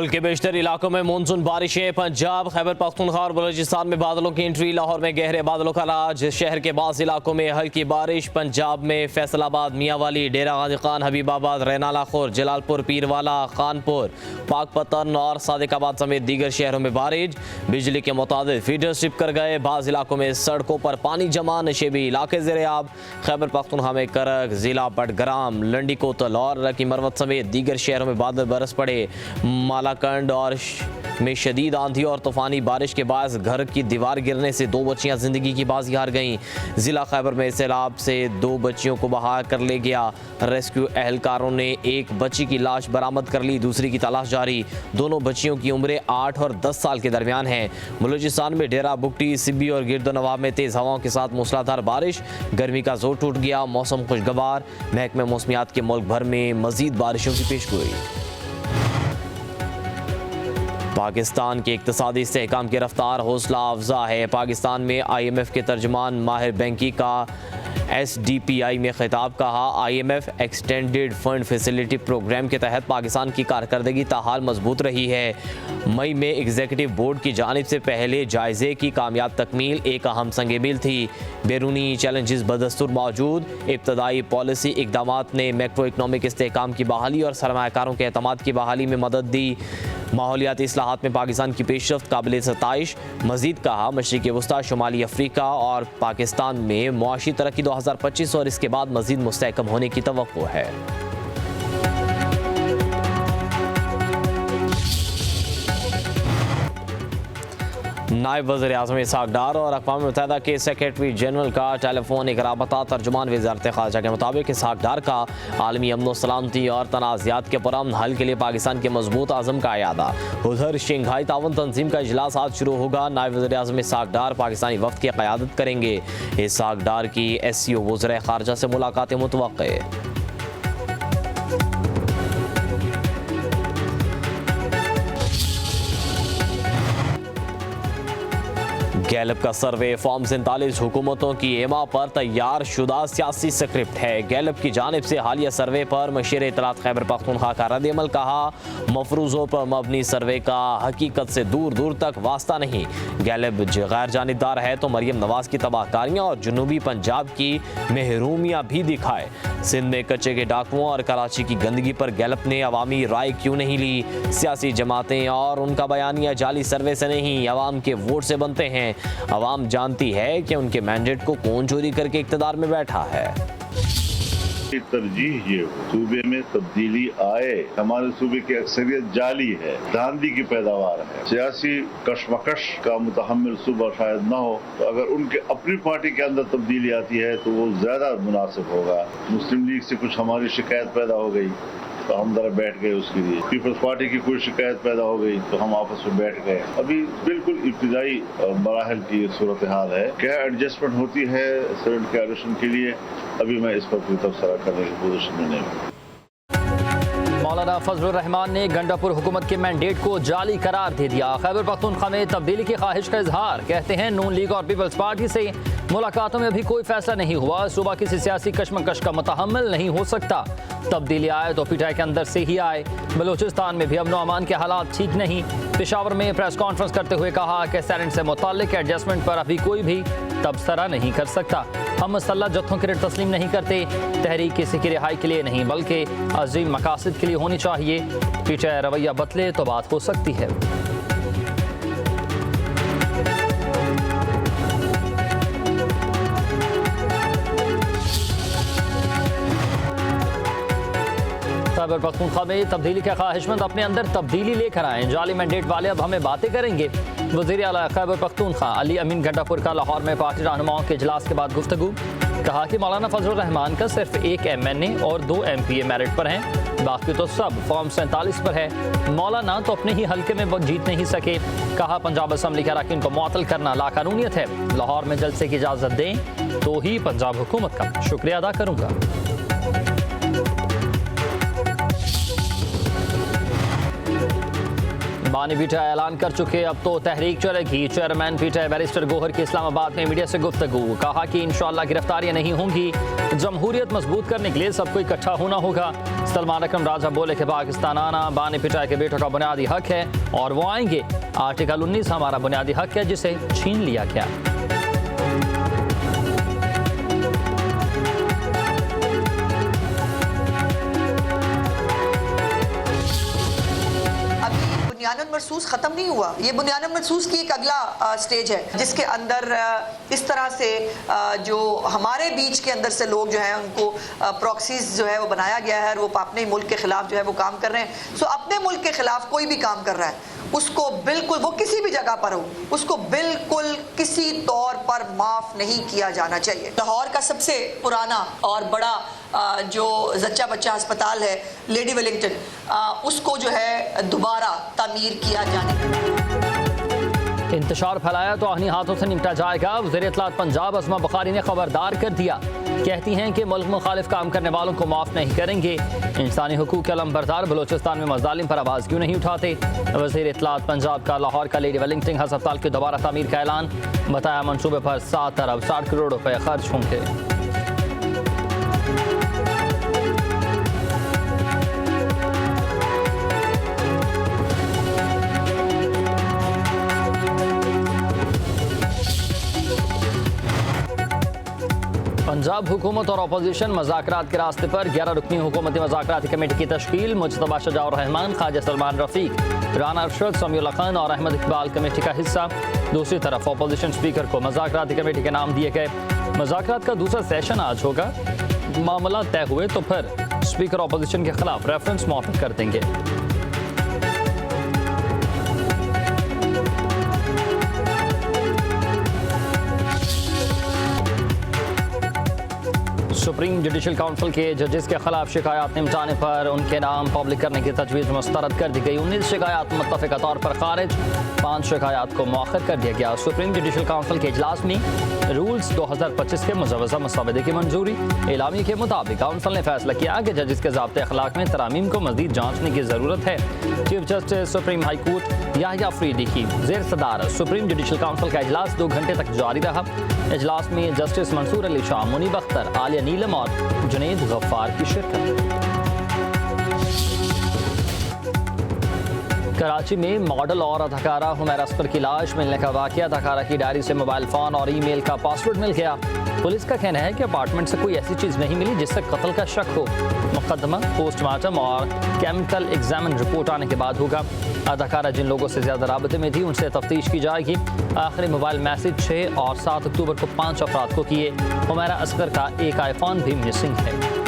मुल्क के बेशतर इलाकों में मानसून बारिशें। पंजाब, खैबर पख्तूनख्वा और बलूचिस्तान में बादलों की एंट्री। लाहौर में गहरे बादलों का राज। शहर के बाज़ इलाकों में हल्की बारिश। पंजाब में फैसलाबाद, मियांवाली, डेरा गाजी खान, हबीबाबाद, रैनाला खोर, जलालपुर, पीरवाला, खानपुर, पाकपतन और सादिकाबाद समेत दीगर शहरों में बारिश। बिजली के मुताबिक फीडर स्ट्रिप कर गए। बाज़ इलाकों में सड़कों पर पानी जमा। नशेबी इलाके ज़ेर-ए-आब। खैबर पख्तूनख्वा में करक, जिला बडग्राम, लंडी कोतल और रकी मरवत समेत दीगर शहरों में बादल बरस पड़े। मालाकंड और में शदीद आंधी और तूफानी बारिश के बाद घर की दीवार गिरने से 2 बच्चियां जिंदगी की बाजी हार गईं। जिला खैबर में सैलाब से 2 बच्चियों को बहा कर ले गया। रेस्क्यू एहलकारों ने एक बच्ची की लाश बरामद कर ली, दूसरी की तलाश जारी। दोनों बच्चियों की उम्रें 8 और 10 साल के दरमियान हैं। बलूचिस्तान में डेरा बुगटी, सिब्बी और गिरदोनवाब में तेज हवाओं के साथ मूसलाधार बारिश। गर्मी का जोर टूट गया। मौसम खुशगवार। महकमे मौसमियात के मुल्क भर में मजीद बारिशों की पेशगोई। पाकिस्तान के इक्तिसादी इस्तेहकाम की रफ्तार हौसला अफजा है। पाकिस्तान में IMF के तर्जुमान माहिर बैंकी का SDPI में खिताब। कहा, IMF extended fund facility programme के तहत पाकिस्तान की कारकर्दगी ताहाल मजबूत रही है। मई में एग्जीक्यूटिव बोर्ड की जानिब से पहले जायजे की कामयाब तकमील एक अहम संग-ए-मील थी। बैरूनी चैलेंजेस बदस्तूर मौजूद। इब्तदाई पॉलिसी इकदामात ने मैक्रो इकनॉमिक इस्तेहकाम की बहाली और सरमायाकारों के एतमाद की बहाली में मदद दी। माहौलियाती इस्लाहात में पाकिस्तान की पेशरफ्त काबिल सताइश। मजीद कहा, मशरिक़ी वस्ता, शुमाली अफ्रीका और पाकिस्तान में मुआशी तरक्की 2025 और इसके बाद मजीद मुस्तहकम होने की तवक्को है। नायब वज़ीर आज़म इसहाक़ डार और अक़वाम मुत्तहिदा के सेक्रेटरी जनरल का टेलीफोनिक राबता। तर्जुमान वज़ारत ख़ारजा के मुताबिक इसहाक़ डार का आलमी अमन सलामती और तनाज़ात के पुरअमन हल के लिए पाकिस्तान के मजबूत आज़म का अयादा। उधर शंघाई ताउन तंजीम का इजलास आज शुरू होगा। नायब वज़ीर आज़म इसहाक़ डार पाकिस्तानी वफ़द की क़यादत करेंगे। इसहाक़ डार की SCO वज़ीर ख़ारजा से मुलाकातें मुतवक्के। गैलब का सर्वे फॉर्म 47 हुकूमतों की एमा पर तैयार शुदा सियासी स्क्रिप्ट है। गैलब की जानिब से हालिया सर्वे पर मशीर इत्तलात खैबर पख्तूनख्वा का रद्द-ए-अमल। कहा, मफरूज़ों पर मबनी सर्वे का हकीकत से दूर दूर तक वास्ता नहीं। गैलब गैर जानिबदार है तो मरियम नवाज की तबाहकारियाँ और जनूबी पंजाब की महरूमियाँ भी दिखाए। सिंध में कच्चे के डाकुओं और कराची की गंदगी पर गैलब ने अवामी राय क्यों नहीं ली? सियासी जमातें और उनका बयानिया जाली सर्वे से नहीं, अवाम के वोट से बनते हैं। अवाम जानती है कि उनके मैंडेट को कौन चोरी करके इक़्तिदार में बैठा है। तरजीह ये सूबे में तब्दीली आए। हमारे सूबे की अक्सरियत जाली है, धांधली की पैदावार है। सियासी कशमकश का मुतहम्मिल सूबा शायद न हो, तो अगर उनके अपनी पार्टी के अंदर तब्दीली आती है तो वो ज्यादा मुनासिब होगा। मुस्लिम लीग से कुछ हमारी शिकायत पैदा हो गई तो हम जरा बैठ गए उसके लिए। पीपल्स पार्टी की कोई शिकायत पैदा हो गई तो हम आपस में बैठ गए। अभी बिल्कुल इब्तिदाई मराहल की सूरत हाल है। क्या एडजस्टमेंट होती है सेनेट के एडिशन के लिए, अभी मैं इस पर कोई तबसरा करने की पोजीशन में नहीं हूँ। मौलाना फजलुर रहमान ने गंडापुर हुकूमत के मैंडेट को जाली करार दे दिया। खैबर पख्तूनख्वा में तब्दीली की ख्वाहिश का इजहार। कहते हैं, नून लीग और पीपल्स पार्टी से मुलाकातों में अभी कोई फैसला नहीं हुआ। सूबा किसी सियासी कशमकश का मुतहम्मिल नहीं हो सकता। तब्दीली आए तो पीटीआई के अंदर से ही आए। बलूचिस्तान में भी अमन अमान के हालात ठीक नहीं। पेशावर में प्रेस कॉन्फ्रेंस करते हुए कहा कि सेनेट से मुताल्लिक एडजस्टमेंट पर अभी कोई भी तबसरा नहीं कर सकता। हम मुसल्लह जत्थों की रेट तस्लीम नहीं करते। तहरीक किसी की रिहाई के लिए नहीं बल्कि अजीम मकासद के लिए होनी चाहिए। पीटीआई रवैया बदले तो बात हो सकती है। खैबर पख्तूनख्वा में तब्दीली के ख्वाहिशमंद अपने अंदर तब्दीली लेकर आए। जाली मैंडेट वाले अब हमें बातें करेंगे। वज़ीर आला खैबर पख्तूनख्वा अली अमीन गंडापुर का लाहौर में पार्टी रहनुमाओं के इजलास के बाद गुफ्तगू। कहा कि मौलाना फजलुर रहमान का सिर्फ एक MNA और 2 MPA मेरिट पर हैं, बाकी तो सब फॉर्म 47 पर है। मौलाना तो अपने ही हल्के में जीत नहीं सके। कहा, पंजाब असम्बली के अरकान को मुअत्तल करना लाकानूनियत है। लाहौर में जलसे की इजाज़त दें तो ही पंजाब हुकूमत का शुक्रिया अदा करूँगा। बानी पीटीआई ऐलान कर चुके अब तो तहरीक चलेगी। चेयरमैन पीटीआई बैरिस्टर गोहर की इस्लामाबाद में मीडिया से गुफ्तगू, कहा कि इंशाअल्लाह गिरफ्तारियां नहीं होंगी, जमहूरियत मजबूत करने के लिए सबको इकट्ठा होना होगा। सलमान अकरम राजा बोले कि पाकिस्तान आना बानी पीटीआई के बेटों का बुनियादी हक है और वो आएंगे। आर्टिकल 19 हमारा बुनियादी हक है जिसे छीन लिया गया। बुनियादन महसूस ख़त्म नहीं हुआ, ये बुनियादन महसूस की एक अगला स्टेज है जिसके अंदर इस तरह से जो हमारे बीच के अंदर से लोग जो हैं उनको प्रॉक्सीज जो है वो बनाया गया है और वो अपने मुल्क के ख़िलाफ़ जो है वो काम कर रहे हैं। सो अपने मुल्क के ख़िलाफ़ कोई भी काम कर रहा है उसको बिल्कुल, वो किसी भी जगह पर हो, उसको बिल्कुल किसी तौर पर माफ़ नहीं किया जाना चाहिए। लाहौर का सबसे पुराना और बड़ा जो जच्चा बच्चा अस्पताल है लेडी वेलिंगटन, उसको जो है दोबारा तामीर किया जाने। इंतशार फैलाया तो आहनी हाथों से निपटा जाएगा। वज़ीर इत्तलात पंजाब अज़मा बुखारी ने खबरदार कर दिया, कहती हैं कि मुल्क मुखालिफ काम करने वालों को माफ़ नहीं करेंगे। इंसानी हुकूक के अलमबरदार बलोचिस्तान में मज़ालिम पर आवाज़ क्यों नहीं उठाते। वज़ीर इत्तलात पंजाब का लाहौर का लेडी वेलिंगटन अस्पताल की दोबारा तामीर का ऐलान, बताया मनसूबे पर 7 अरब 60 करोड़ रुपए खर्च होंगे। पंजाब हुकूमत और अपोजिशन मज़ाकरात के रास्ते पर 11 रुकनी हुकूमती मज़ाकराती कमेटी की तश्कील। मुजतबा शजाउर रहमान, ख्वाजा सलमान रफ़ीक, राना अरशद, समीउल्लाह खान और अहमद इकबाल कमेटी का हिस्सा। दूसरी तरफ अपोजिशन स्पीकर को मज़ाकराती कमेटी के नाम दिए गए। मज़ाकरात का दूसरा सेशन आज होगा। मामला तय हुए तो फिर स्पीकर अपोजिशन के खिलाफ रेफरेंस मौखूफ कर देंगे। सुप्रीम जुडिशल काउंसिल के जजेस के खिलाफ शिकायत निपटाने पर उनके नाम पब्लिक करने की तजवीज़ मुस्तरद कर दी गई। 19 शिकायत मुत्तफ़िक़ा तौर पर खारिज, 5 शिकायत को मौखर कर दिया गया। सुप्रीम जुडिशल काउंसिल के इजलास में रूल्स 2025 के मुजव्वज़ा मसवदे की मंजूरी। एलामी के मुताबिक काउंसिल ने फैसला किया कि जजेस के ज़ाब्ते अखलाक में तरामीम को मज़ीद जाँचने की ज़रूरत है। Chief justice supreme high court Yahya Afridi की ज़ेर सदारत सुप्रीम जुडिशल काउंसिल का इजलास 2 घंटे तक जारी रहा। इजलास में जस्टिस मंसूर अली शाह, मुनीब अख्तर, आलिया नीलम और जुनैद गफ्फार की शिरकत। कराची में मॉडल और अदाकारा हुमैरा असगर की लाश मिलने का वाक़या। अदाकारा की डायरी से मोबाइल फ़ोन और ईमेल का पासवर्ड मिल गया। पुलिस का कहना है कि अपार्टमेंट से कोई ऐसी चीज़ नहीं मिली जिससे कत्ल का शक हो। मुकदमा पोस्टमार्टम और केमिकल एग्जामिन रिपोर्ट आने के बाद होगा। अदाकारा जिन लोगों से ज़्यादा राबते में थी उनसे तफ्तीश की जाएगी। आखिरी मोबाइल मैसेज 6 और 7 अक्टूबर को 5 अफराद को किए। हुमैरा असगर का एक आईफोन भी मिसिंग है।